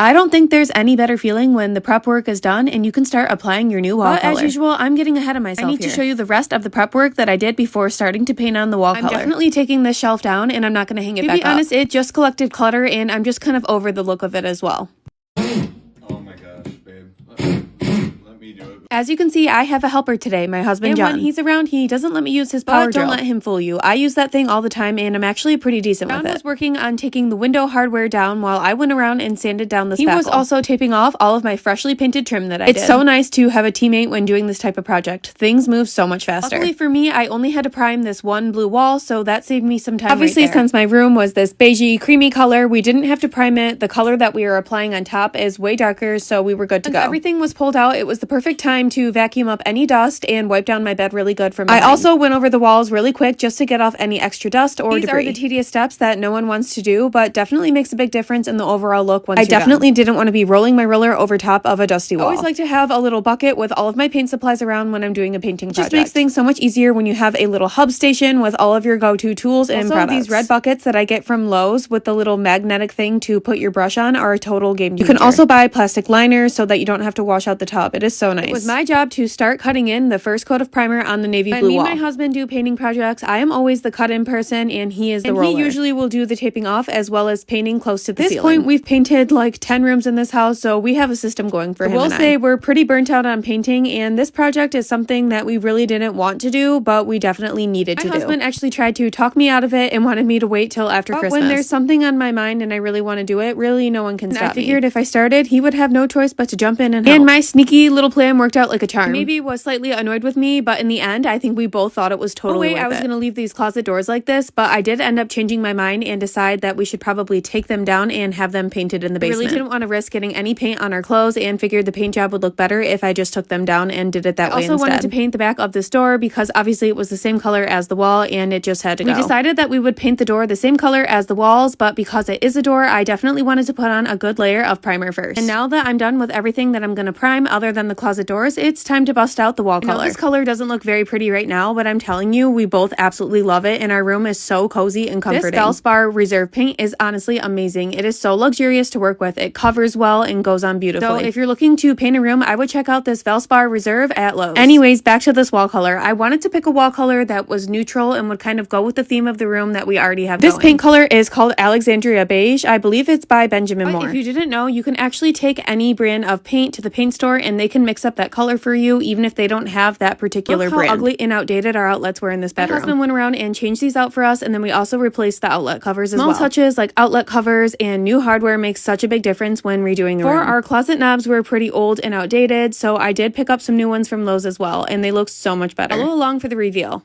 I don't think there's any better feeling when the prep work is done and you can start applying your new wall color. But as usual, I'm getting ahead of myself. I need to show you the rest of the prep work that I did before starting to paint on the wall color. I'm definitely taking this shelf down and I'm not going to hang it back up. To be honest, it just collected clutter and I'm just kind of over the look of it as well. Oh my gosh, babe. Let me do it. As you can see, I have a helper today, my husband John. And when he's around, he doesn't let me use his power drill. Don't let him fool you. I use that thing all the time and I'm actually pretty decent with it. John was working on taking the window hardware down while I went around and sanded down the spackle. He was also taping off all of my freshly painted trim that I did. It's so nice to have a teammate when doing this type of project. Things move so much faster. Luckily for me, I only had to prime this one blue wall, so that saved me some time. Obviously, since my room was this beigey, creamy color, we didn't have to prime it. The color that we are applying on top is way darker, so we were good to go. Once everything was pulled out, it was the perfect time to vacuum up any dust and wipe down my bed really good from behind. I also went over the walls really quick just to get off any extra dust or debris. These are the tedious steps that no one wants to do, but definitely makes a big difference in the overall look once you're done. I definitely didn't want to be rolling my roller over top of a dusty wall. I always like to have a little bucket with all of my paint supplies around when I'm doing a painting project. It just makes things so much easier when you have a little hub station with all of your go-to tools and products. These red buckets that I get from Lowe's with the little magnetic thing to put your brush on are a total game changer. You can also buy plastic liners so that you don't have to wash out the tub. It is so nice. It was my job to start cutting in the first coat of primer on the navy blue wall. When me and my husband do painting projects, I am always the cut-in person and he is the roller. He usually will do the taping off as well as painting close to the ceiling. At this point, we've painted like 10 rooms in this house, so we have a system going for him. I will say we're pretty burnt out on painting and this project is something that we really didn't want to do, but we definitely needed to do. My husband actually tried to talk me out of it and wanted me to wait till after Christmas. When there's something on my mind and I really want to do it, really no one can stop me. I figured if I started, he would have no choice but to jump in and help. And my sneaky little plan worked out like a charm. He maybe was slightly annoyed with me, but in the end, I think we both thought it was totally worth it. I was going to leave these closet doors like this, but I did end up changing my mind and decide that we should probably take them down and have them painted in the basement. I really didn't want to risk getting any paint on our clothes and figured the paint job would look better if I just took them down and did it that way instead. I also wanted to paint the back of this door because obviously it was the same color as the wall and it just had to go. We decided that we would paint the door the same color as the walls, but because it is a door, I definitely wanted to put on a good layer of primer first. And now that I'm done with everything that I'm going to prime other than the closet doors, it's time to bust out the wall color. This color doesn't look very pretty right now, but I'm telling you, we both absolutely love it and our room is so cozy and comforting. This Valspar Reserve paint is honestly amazing. It is so luxurious to work with. It covers well and goes on beautifully. So if you're looking to paint a room, I would check out this Valspar Reserve at Lowe's. Anyways, back to this wall color. I wanted to pick a wall color that was neutral and would kind of go with the theme of the room that we already have going. This paint color is called Alexandria Beige. I believe it's by Benjamin Moore. If you didn't know, you can actually take any brand of paint to the paint store and they can mix up that color for you even if they don't have that particular brand. How ugly and outdated our outlets were in this bedroom. My husband went around and changed these out for us and then we also replaced the outlet covers as well. Small touches like outlet covers and new hardware makes such a big difference when redoing the room. Our closet knobs were pretty old and outdated, so I did pick up some new ones from Lowe's as well and they look so much better. Follow along for the reveal.